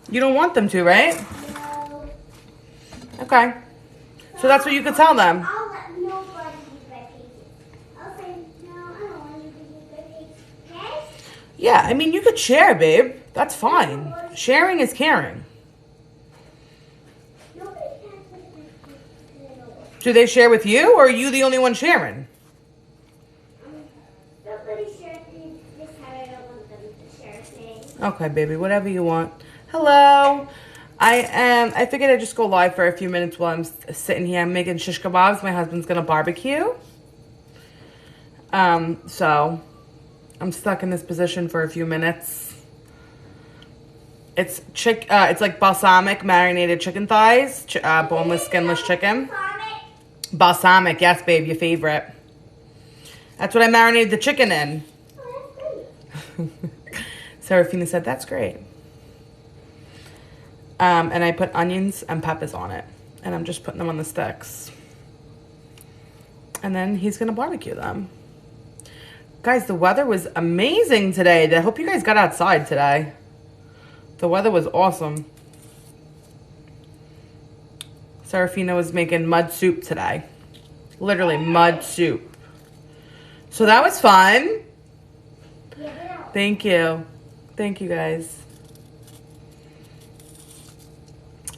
You don't want them to, right? No. Okay. So that's what you could tell them. I'll let nobody eat my pieces. I'll say, no, I don't want you to eat my pieces. Okay? Yeah, I mean, you could share, babe. That's fine. Sharing is caring. Nobody can put my pieces in the water. Do they share with you, or are you the only one sharing? Nobody shares this time. I don't want them to share things. Okay, baby, whatever you want. Hello. I figured I'd just go live for a few minutes while I'm sitting here. I'm making shish kebabs. My husband's gonna barbecue. So I'm stuck in this position for a few minutes. It's like balsamic marinated chicken thighs, boneless, skinless chicken. Balsamic, yes, babe, your favorite. That's what I marinated the chicken in. Serafina said, that's great. And I put onions and peppers on it. And I'm just putting them on the sticks. And then he's going to barbecue them. Guys, the weather was amazing today. I hope you guys got outside today. The weather was awesome. Serafina was making mud soup today. Literally mud soup. So that was fun. Thank you. Thank you, guys.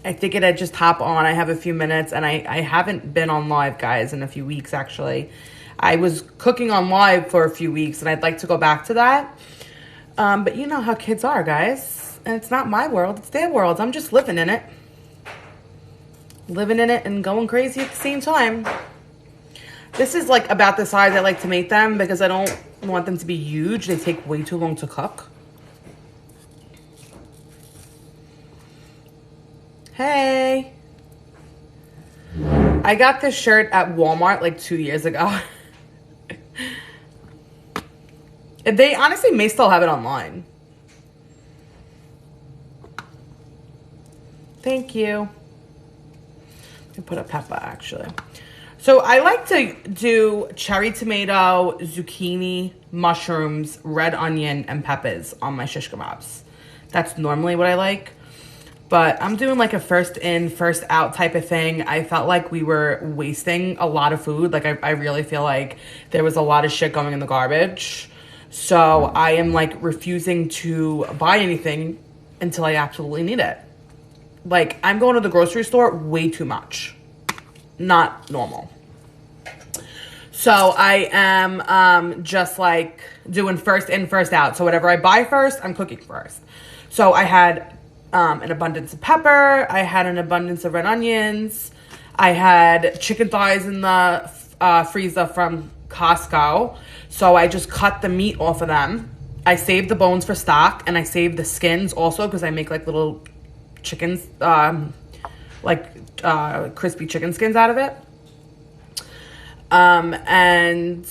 I figured I'd just hop on. I have a few minutes, and I haven't been on live, guys, in a few weeks, actually. I was cooking on live for a few weeks, and I'd like to go back to that. But you know how kids are, guys. And it's not my world. It's their world. I'm just living in it. Living in it and going crazy at the same time. This is like about the size I like to make them because I don't want them to be huge. They take way too long to cook. Hey. I got this shirt at Walmart like 2 years ago. They honestly may still have it online. Thank you. I put a pepper actually. So I like to do cherry tomato, zucchini, mushrooms, red onion, and peppers on my shish kebabs. That's normally what I like. But I'm doing like a first in, first out type of thing. I felt like we were wasting a lot of food. Like I really feel like there was a lot of shit going in the garbage. So I am like refusing to buy anything until I absolutely need it. Like I'm going to the grocery store way too much. Not normal. So I am just like doing first in, first out. So whatever I buy first, I'm cooking first. So I had an abundance of pepper. I had an abundance of red onions. I had chicken thighs in the freezer from Costco. So I just cut the meat off of them. I saved the bones for stock, and I saved the skins also because I make like little chickens, crispy chicken skins out of it. And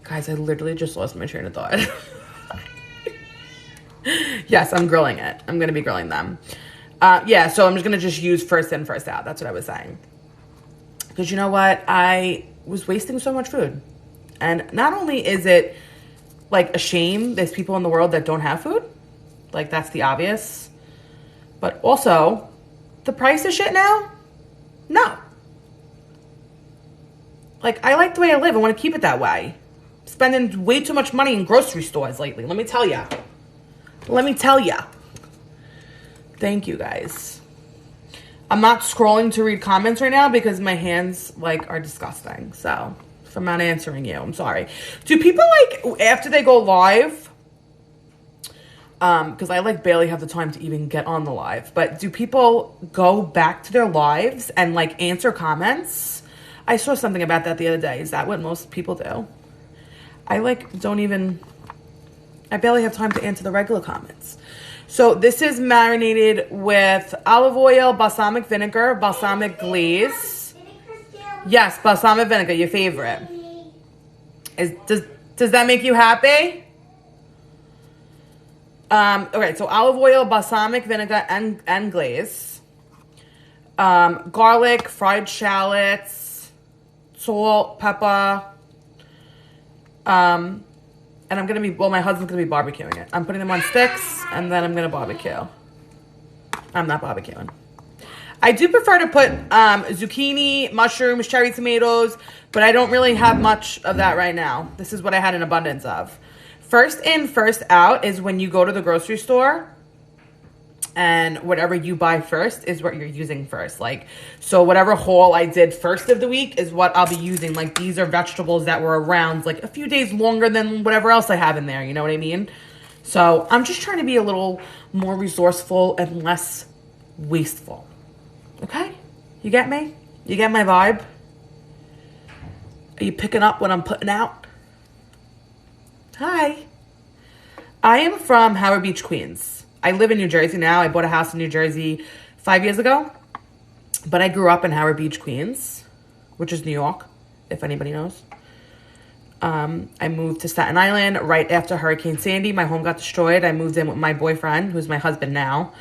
guys, I literally just lost my train of thought. Yes, I'm grilling it. I'm going to be grilling them. Yeah, so I'm just going to just use first in, first out. That's what I was saying. Because you know what? I was wasting so much food. And not only is it like a shame there's people in the world that don't have food. Like that's the obvious. But also, the price of shit now? No. Like, I like the way I live. I want to keep it that way. Spending way too much money in grocery stores lately. Let me tell ya. Let me tell ya. Thank you, guys. I'm not scrolling to read comments right now because my hands, like, are disgusting. So, if I'm not answering you, I'm sorry. Do people, like, after they go live, because I, like, barely have the time to even get on the live, but do people go back to their lives and, like, answer comments? I saw something about that the other day. Is that what most people do? I, like, don't even... I barely have time to answer the regular comments. So this is marinated with olive oil, balsamic vinegar, balsamic glaze. Yes, balsamic vinegar, your favorite. Does that make you happy? Okay, so olive oil, balsamic vinegar, and glaze. Garlic, fried shallots, salt, pepper. And I'm going to be, well, my husband's going to be barbecuing it. I'm putting them on sticks, and then I'm going to barbecue. I'm not barbecuing. I do prefer to put zucchini, mushrooms, cherry tomatoes, but I don't really have much of that right now. This is what I had an abundance of. First in, first out is when you go to the grocery store and whatever you buy first is what you're using first. Like, so whatever haul I did first of the week is what I'll be using. Like, these are vegetables that were around like a few days longer than whatever else I have in there. You know what I mean? So I'm just trying to be a little more resourceful and less wasteful. Okay? You get me? You get my vibe? Are you picking up what I'm putting out? Hi. I am from Howard Beach, Queens. I live in New Jersey now. I bought a house in New Jersey 5 years ago. But I grew up in Howard Beach, Queens, which is New York, if anybody knows. I moved to Staten Island right after Hurricane Sandy. My home got destroyed. I moved in with my boyfriend, who's my husband now.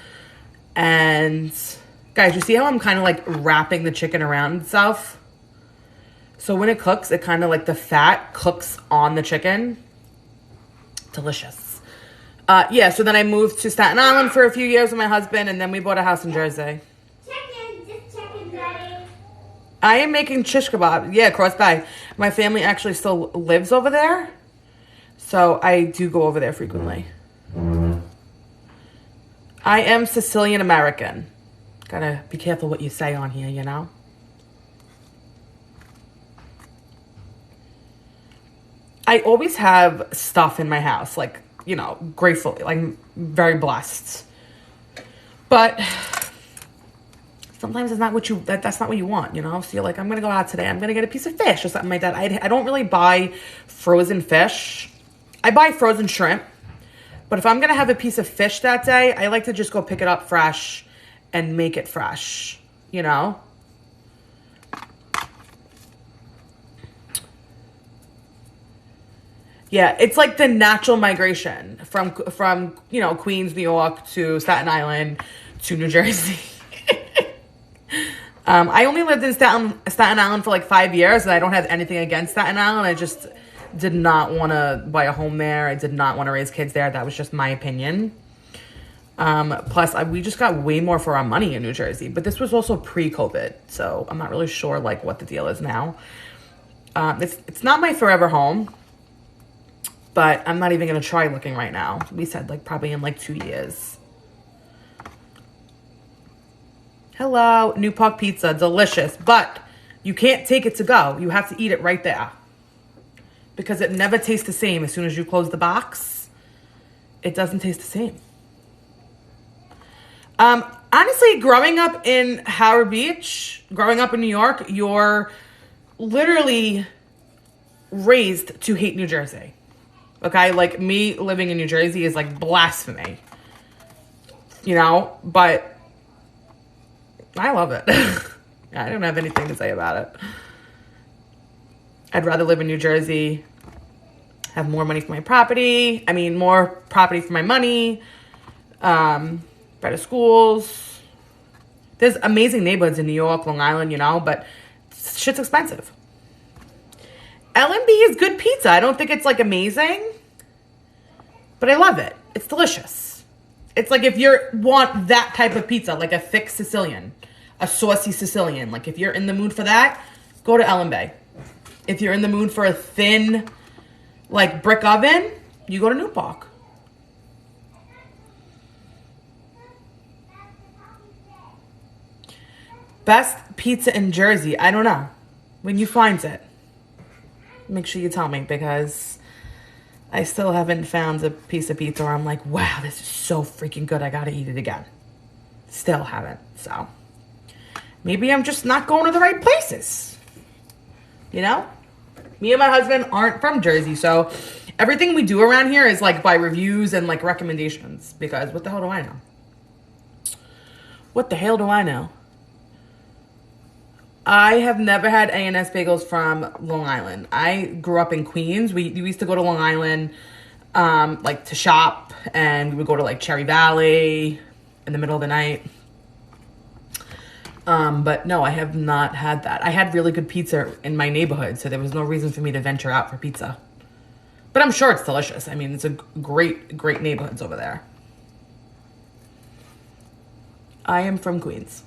And guys, you see how I'm kind of like wrapping the chicken around itself? So when it cooks, it kind of like the fat cooks on the chicken. Delicious. Yeah, so then I moved to Staten Island for a few years with my husband, and then we bought a house in Jersey. Just chicken, Daddy. I am making shish-kabob. Yeah, cross by. My family actually still lives over there, so I do go over there frequently. I am Sicilian American. Gotta be careful what you say on here, you know? I always have stuff in my house, like, you know, gratefully, like, very blessed. But sometimes it's not what you, that's not what you want, you know? So you're like, I'm going to go out today. I'm going to get a piece of fish or something like that. I don't really buy frozen fish. I buy frozen shrimp. But if I'm going to have a piece of fish that day, I like to just go pick it up fresh and make it fresh, you know? Yeah, it's like the natural migration from you know, Queens, New York to Staten Island to New Jersey. I only lived in Staten Island for like 5 years, and I don't have anything against Staten Island. I just did not want to buy a home there. I did not want to raise kids there. That was just my opinion. Plus, we just got way more for our money in New Jersey. But this was also pre-COVID, so I'm not really sure like what the deal is now. It's not my forever home. But I'm not even going to try looking right now. We said like probably in like 2 years. Hello, New Park Pizza, delicious. But you can't take it to go. You have to eat it right there. Because it never tastes the same as soon as you close the box. It doesn't taste the same. Honestly, growing up in Howard Beach, growing up in New York, you're literally raised to hate New Jersey. Okay, like me living in New Jersey is like blasphemy, you know, but I love it. I don't have anything to say about it. I'd rather live in New Jersey, have more money for my property. I mean, more property for my money, better schools. There's amazing neighborhoods in New York, Long Island, you know, but shit's expensive. L&B is good pizza. I don't think it's like amazing, but I love it. It's delicious. It's like if you want that type of pizza, like a thick Sicilian, a saucy Sicilian. Like if you're in the mood for that, go to L&B. If you're in the mood for a thin, like brick oven, you go to New Park. Best pizza in Jersey. I don't know. When you find it, make sure you tell me, because I still haven't found a piece of pizza where I'm like, wow, this is so freaking good. I got to eat it again. Still haven't. So maybe I'm just not going to the right places. You know? Me and my husband aren't from Jersey, so everything we do around here is like by reviews and like recommendations, because what the hell do I know? What the hell do I know? I have never had A&S bagels from Long Island. I grew up in Queens. We used to go to Long Island, like to shop, and we would go to like Cherry Valley in the middle of the night. But no, I have not had that. I had really good pizza in my neighborhood, so there was no reason for me to venture out for pizza. But I'm sure it's delicious. I mean, it's a great, great neighborhoods over there. I am from Queens.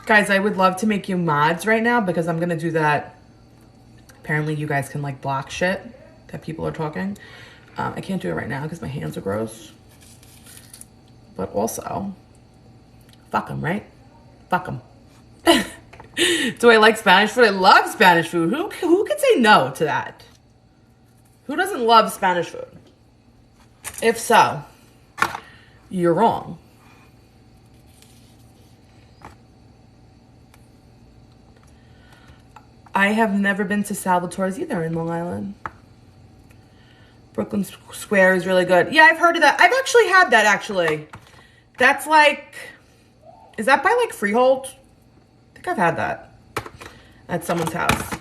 Guys, I would love to make you mods right now because I'm going to do that. Apparently, you guys can like block shit that people are talking. I can't do it right now because my hands are gross. But also, fuck them, right? Fuck them. Do I like Spanish food? I love Spanish food. Who could say no to that? Who doesn't love Spanish food? If so, you're wrong. I have never been to Salvatore's either in Long Island. Brooklyn Square is really good. Yeah, I've heard of that. I've actually had that, actually. That's like... Is that by, like, Freehold? I think I've had that at someone's house.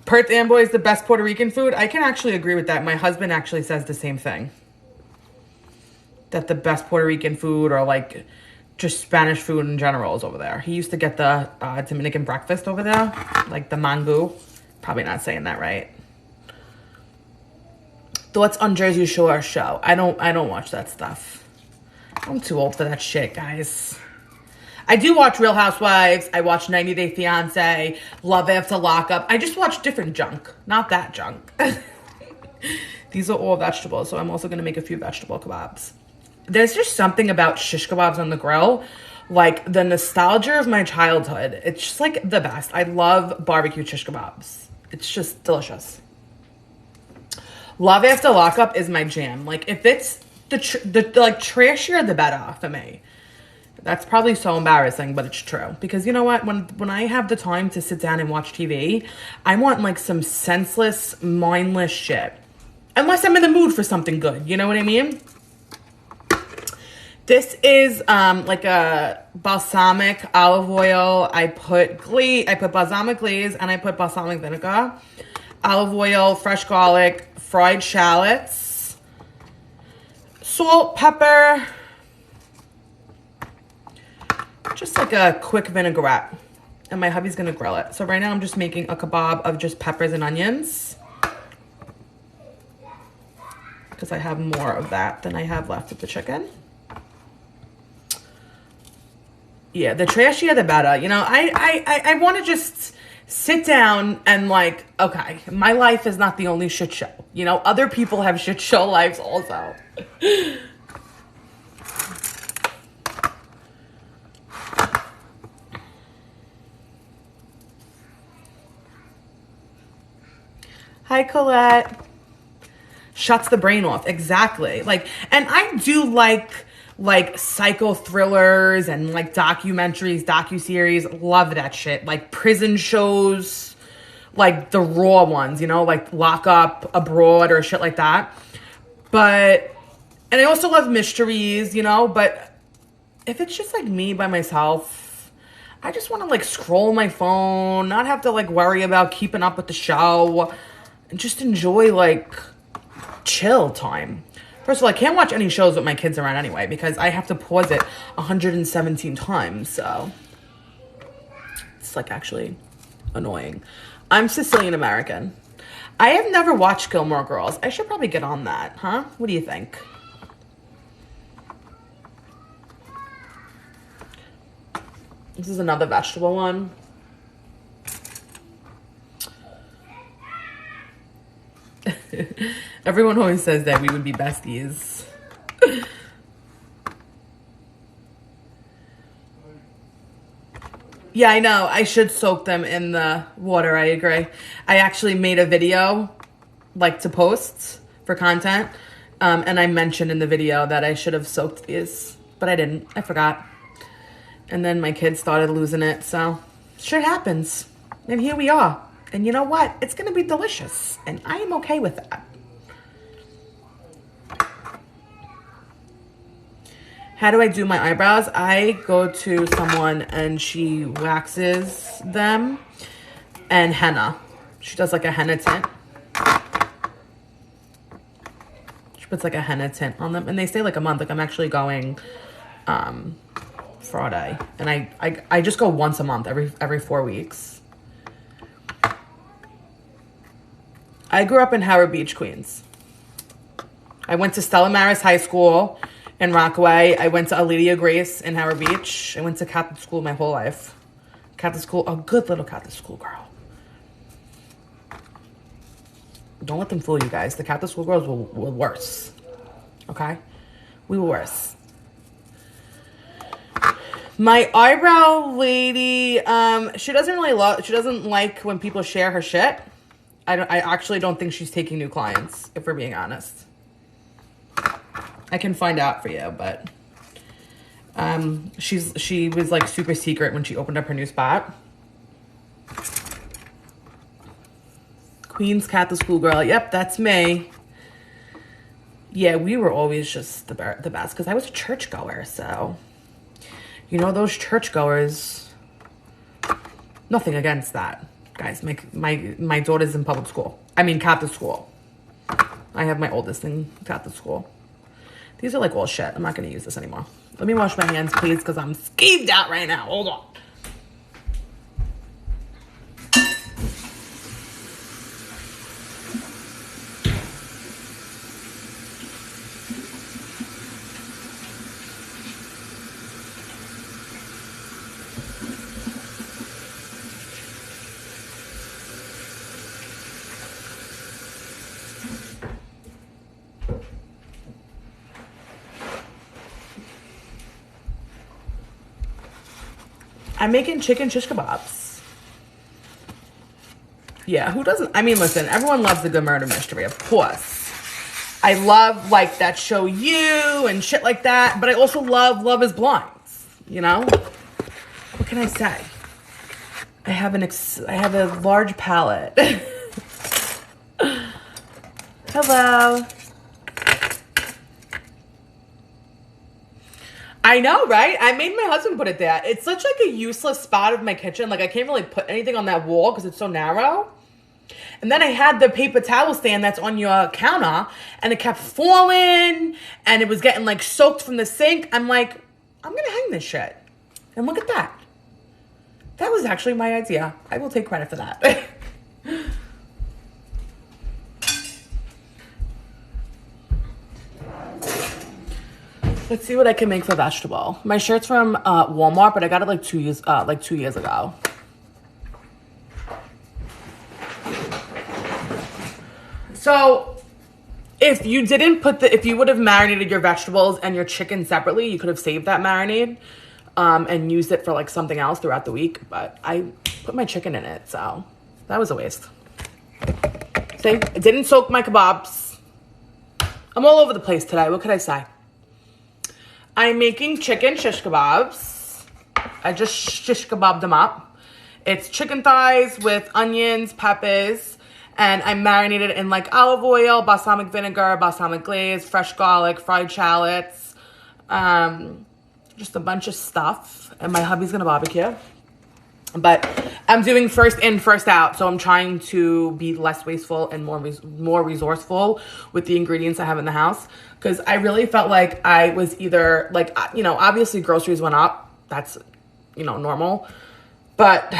Perth Amboy is the best Puerto Rican food. I can actually agree with that. My husband actually says the same thing. That the best Puerto Rican food or, like, just Spanish food in general is over there. He used to get the Dominican breakfast over there. Like the mango. Probably not saying that right. Thoughts on Jersey Shore show. I don't watch that stuff. I'm too old for that shit, guys. I do watch Real Housewives. I watch 90 Day Fiancé, Love After Lockup. I just watch different junk, not that junk. These are all vegetables, so I'm also going to make a few vegetable kebabs. There's just something about shish kebabs on the grill, like the nostalgia of my childhood. It's just like the best. I love barbecue shish kebabs. It's just delicious. Love After Lockup is my jam. Like if it's the like trashier, the better for me. That's probably so embarrassing, but it's true. Because you know what? When I have the time to sit down and watch TV, I want like some senseless, mindless shit. Unless I'm in the mood for something good. You know what I mean? This is like a balsamic olive oil. I put balsamic glaze and I put balsamic vinegar. Olive oil, fresh garlic, fried shallots, salt, pepper. Just like a quick vinaigrette. And my hubby's gonna grill it. So right now I'm just making a kebab of just peppers and onions. Because I have more of that than I have left of the chicken. Yeah, the trashier the better. You know, I want to just sit down and like, okay, my life is not the only shit show. You know, other people have shit show lives also. Hi, Colette. Shuts the brain off. Exactly. Like, and I do like psycho thrillers and like documentaries, docuseries. Love that shit. Like prison shows, like the raw ones, you know, like Lock Up Abroad or shit like that. But, and I also love mysteries, you know, but if it's just like me by myself, I just want to like scroll my phone, not have to like worry about keeping up with the show and just enjoy like chill time. First of all, I can't watch any shows with my kids around anyway because I have to pause it 117 times, so it's like actually annoying. I'm Sicilian American. I have never watched Gilmore Girls. I should probably get on that, huh? What do you think? This is another vegetable one. Everyone always says that we would be besties. Yeah, I know. I should soak them in the water. I agree. I actually made a video like to post for content. And I mentioned in the video that I should have soaked these, but I didn't. I forgot. And then my kids started losing it. So shit happens. And here we are. And you know what? It's going to be delicious. And I am okay with that. How do I do my eyebrows? I go to someone and she waxes them and henna. She does like a henna tint. She puts like a henna tint on them. And they stay like a month. Like I'm actually going Friday. And I just go once a month, every 4 weeks. I grew up in Howard Beach, Queens. I went to Stella Maris High School in Rockaway. I went to Aledia Grace in Howard Beach. I went to Catholic school my whole life. Catholic school, a good little Catholic school girl. Don't let them fool you guys. The Catholic school girls were worse. Okay? We were worse. My eyebrow lady, she doesn't like when people share her shit. I actually don't think she's taking new clients, if we're being honest. I can find out for you, but she was like super secret when she opened up her new spot. Queens Catholic school girl. Yep, that's me. Yeah, we were always just the best because I was a churchgoer, so you know those churchgoers. Nothing against that, guys. My daughter's in public school. I mean Catholic school. I have my oldest in Catholic school. These are like all shit. I'm not gonna use this anymore. Let me wash my hands, please, because I'm skeeved out right now. Hold on. I'm making chicken shish kebabs. Yeah, who doesn't? I mean, listen, everyone loves a good murder mystery, of course. I love, like, that show You and shit like that, but I also love Love is Blind, you know? What can I say? I have a large palate. Hello. I know, right? I made my husband put it there. It's such like a useless spot of my kitchen. Like I can't really put anything on that wall because it's so narrow. And then I had the paper towel stand that's on your counter and it kept falling and it was getting like soaked from the sink. I'm like, I'm going to hang this shit. And look at that. That was actually my idea. I will take credit for that. Let's see what I can make for vegetable. My shirt's from Walmart, but I got it like 2 years ago. So, if you would have marinated your vegetables and your chicken separately, you could have saved that marinade and used it for like something else throughout the week. But I put my chicken in it, so that was a waste. See, I didn't soak my kebabs. I'm all over the place today. What could I say? I'm making chicken shish kebabs. I just shish kebabbed them up. It's chicken thighs with onions, peppers, and I marinated in like olive oil, balsamic vinegar, balsamic glaze, fresh garlic, fried shallots, just a bunch of stuff. And my hubby's gonna barbecue. But I'm doing first in, first out, so I'm trying to be less wasteful and more resourceful with the ingredients I have in the house. Because I really felt like I was either, like, you know, obviously groceries went up. That's, you know, normal. But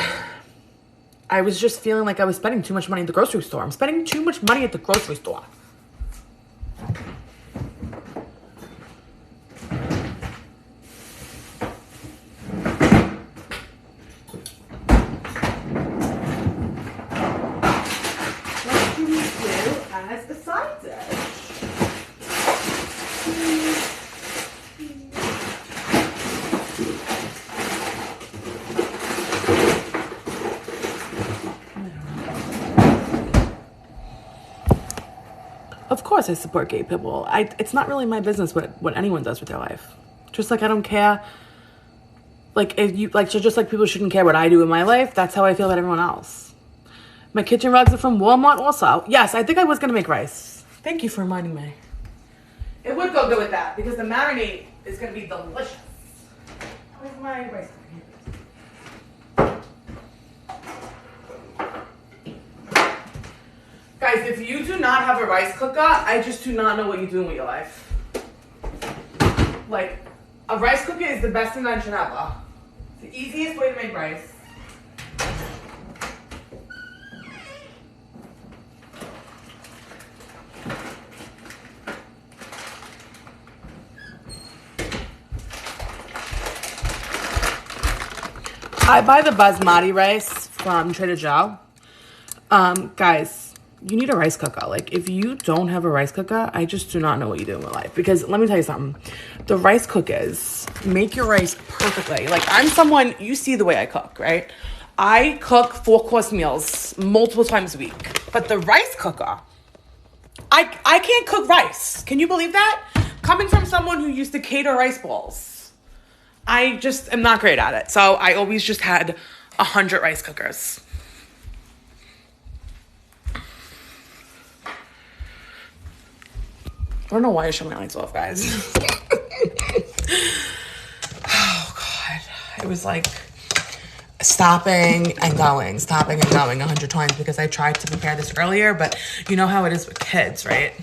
I was just feeling like I was spending too much money at the grocery store. I'm spending too much money at the grocery store. What do we do as a side dish? Of course I support gay people. It's not really my business what anyone does with their life. Just like I don't care. Like if you like, so just like people shouldn't care what I do in my life, that's how I feel about everyone else. My kitchen rugs are from Walmart also. Yes, I think I was gonna make rice. Thank you for reminding me. It would go good with that because the marinade is gonna be delicious. Where's my rice cooker? Guys, if you do not have a rice cooker, I just do not know what you're doing with your life. Like, a rice cooker is the best invention ever. It's the easiest way to make rice. I buy the basmati rice from Trader Joe. Guys, you need a rice cooker. Like, if you don't have a rice cooker, I just do not know what you're doing with life. Because let me tell you something. The rice cookers make your rice perfectly. Like, I'm someone, you see the way I cook, right? I cook 4-course meals multiple times a week. But the rice cooker, I can't cook rice. Can you believe that? Coming from someone who used to cater rice balls, I just am not great at it. So I always just had 100 rice cookers. I don't know why I shut my lights off, guys. Oh, God. It was like stopping and going 100 times because I tried to prepare this earlier, but you know how it is with kids, right?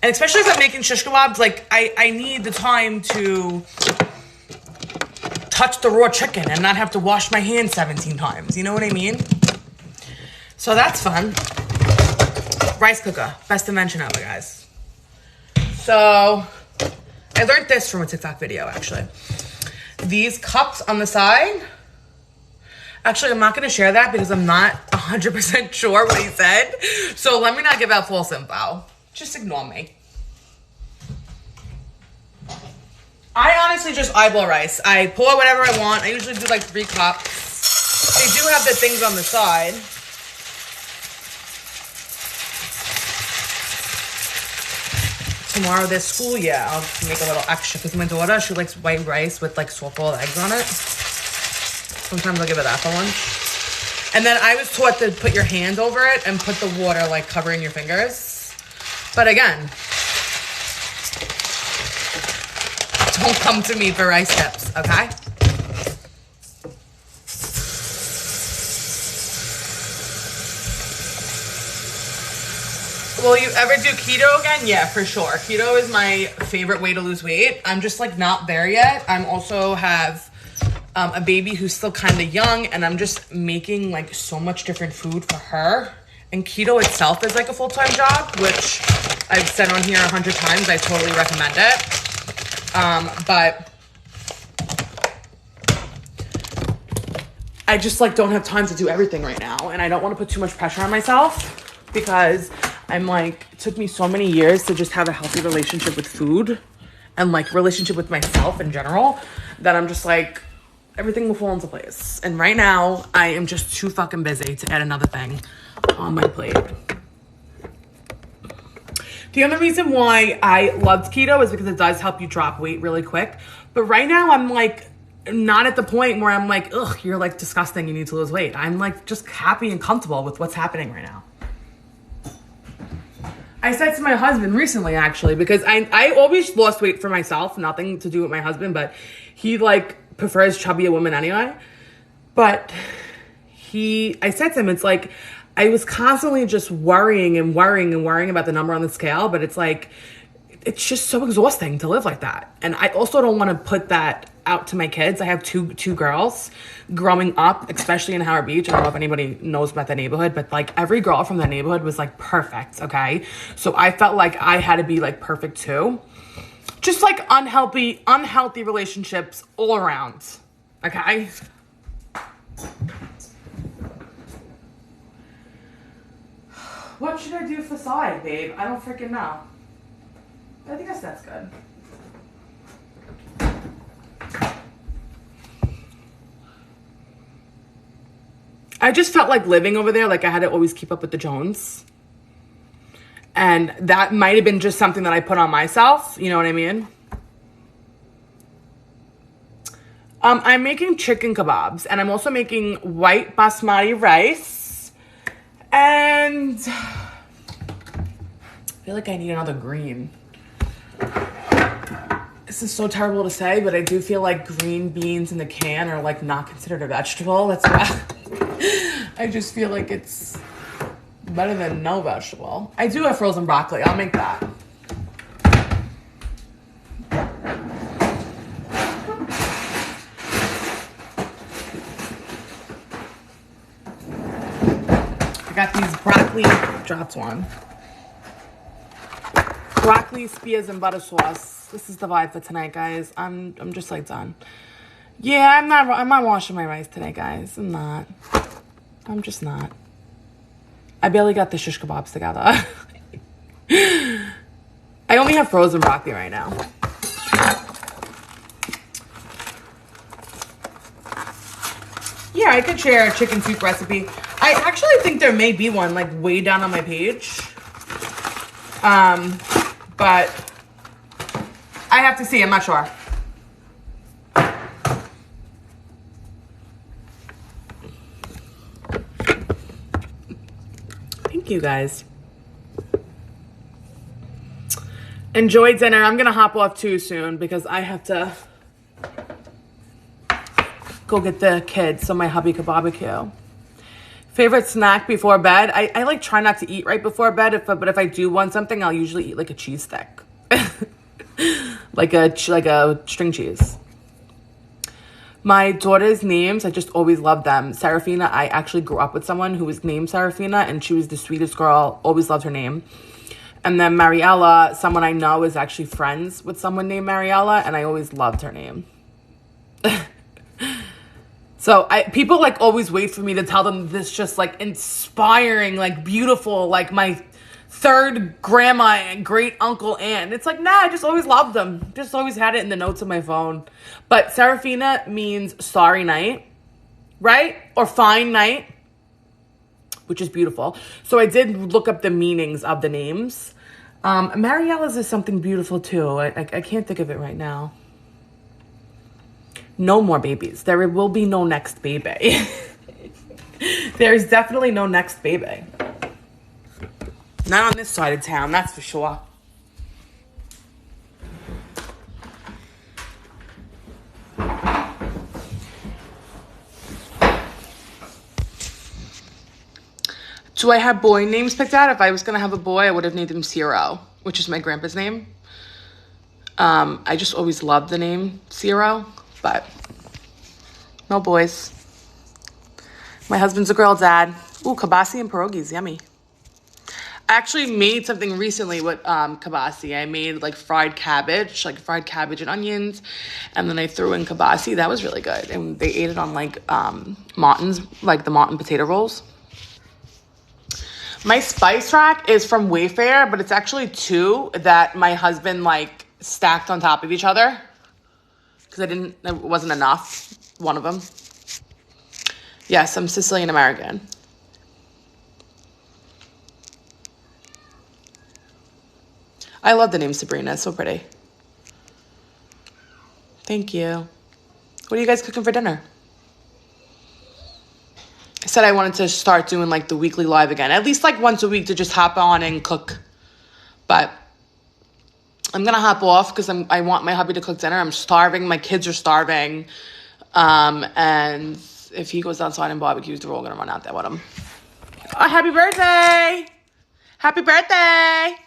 And especially if I'm making shish kebabs, like, I need the time to touch the raw chicken and not have to wash my hands 17 times. You know what I mean? So that's fun. Rice cooker, best invention ever, guys. So I learned this from a TikTok video, actually. These cups on the side, actually, I'm not going to share that because I'm not 100% sure what he said. So let me not give out false info. Just ignore me. I honestly just eyeball rice. I pour whatever I want. I usually do like 3 cups. They do have the things on the side. Tomorrow there's school, yeah, I'll make a little extra because my daughter, she likes white rice with like soft-boiled eggs on it. Sometimes I'll give her that for lunch. And then I was taught to put your hand over it and put the water like covering your fingers. But again, don't come to me for rice tips, okay? Will you ever do keto again? Yeah, for sure. Keto is my favorite way to lose weight. I'm just like not there yet. I'm also have a baby who's still kind of young, and I'm just making like so much different food for her. And keto itself is like a full-time job, which I've said on here 100 times. I totally recommend it. But I just like don't have time to do everything right now, and I don't want to put too much pressure on myself because I'm like, it took me so many years to just have a healthy relationship with food and like relationship with myself in general that I'm just like, everything will fall into place. And right now I am just too fucking busy to add another thing on my plate. The other reason why I loved keto is because it does help you drop weight really quick. But right now I'm like, not at the point where I'm like, ugh, you're like disgusting, you need to lose weight. I'm like just happy and comfortable with what's happening right now. I said to my husband recently, actually, because I always lost weight for myself, nothing to do with my husband, but he like prefers chubbier women anyway. But I said to him, it's like, I was constantly just worrying about the number on the scale, but it's like, it's just so exhausting to live like that. And I also don't want to put that out to my kids. I have two girls growing up, especially in Howard Beach. I don't know if anybody knows about that neighborhood, but like every girl from that neighborhood was like perfect, okay? So I felt like I had to be like perfect too. Just like unhealthy relationships all around, okay? What should I do for the side, babe? I don't freaking know. I think that's good. I just felt like living over there, like I had to always keep up with the Jones. And that might have been just something that I put on myself. You know what I mean? I'm making chicken kebabs. And I'm also making white basmati rice. And I feel like I need another green. This is so terrible to say, but I do feel like green beans in the can are like not considered a vegetable. That's why I just feel like it's better than no vegetable. I do have frozen broccoli. I'll make that. I got these broccoli, dropped one. Broccoli, spears, and butter sauce. This is the vibe for tonight, guys. I'm just like done. Yeah, I'm not washing my rice today, guys. I'm not. I'm just not. I barely got the shish kebabs together. I only have frozen broccoli right now. Yeah, I could share a chicken soup recipe. I actually think there may be one like way down on my page. But I have to see, I'm not sure. Thank you guys. Enjoy dinner. I'm gonna hop off too soon because I have to go get the kids so my hubby could barbecue. Favorite snack before bed? I like try not to eat right before bed, but if I do want something, I'll usually eat like a cheese stick. like a string cheese. My daughter's names, I just always loved them. Serafina, I actually grew up with someone who was named Serafina, and she was the sweetest girl. Always loved her name. And then Mariella, someone I know is actually friends with someone named Mariella, and I always loved her name. So people like always wait for me to tell them this just like inspiring, like beautiful, like my third grandma and great uncle aunt. It's like, nah, I just always loved them. Just always had it in the notes of my phone. But Serafina means sorry night, right? Or fine night, which is beautiful. So I did look up the meanings of the names. Mariella's is something beautiful too. I can't think of it right now. No more babies. There will be no next baby. There's definitely no next baby. Not on this side of town, that's for sure. Do I have boy names picked out? If I was going to have a boy, I would have named him Ciro, which is my grandpa's name. I just always loved the name Ciro, but no boys. My husband's a girl dad. Ooh, kibasi and pierogies, yummy. I actually made something recently with kibasi. I made like fried cabbage and onions, and then I threw in kibasi. That was really good, and they ate it on like Martin's, like the Martin potato rolls. My spice rack is from Wayfair, but it's actually two that my husband like stacked on top of each other because it wasn't enough. One of them. Yes, I'm Sicilian American. I love the name Sabrina. It's so pretty. Thank you. What are you guys cooking for dinner? I said I wanted to start doing like the weekly live again. At least like once a week to just hop on and cook. But I'm going to hop off because I want my hubby to cook dinner. I'm starving. My kids are starving. And if he goes outside and barbecues, they're all going to run out there with him. Oh, happy birthday. Happy birthday.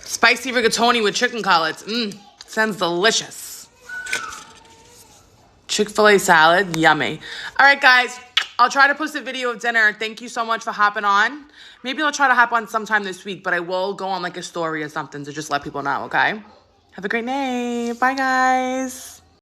Spicy rigatoni with chicken cutlets. Sounds delicious. Chick-fil-A salad, yummy. All right, guys, I'll try to post a video of dinner. Thank you so much for hopping on. Maybe I'll try to hop on sometime this week, but I will go on like a story or something to just let people know, okay? Have a great night. Bye, guys.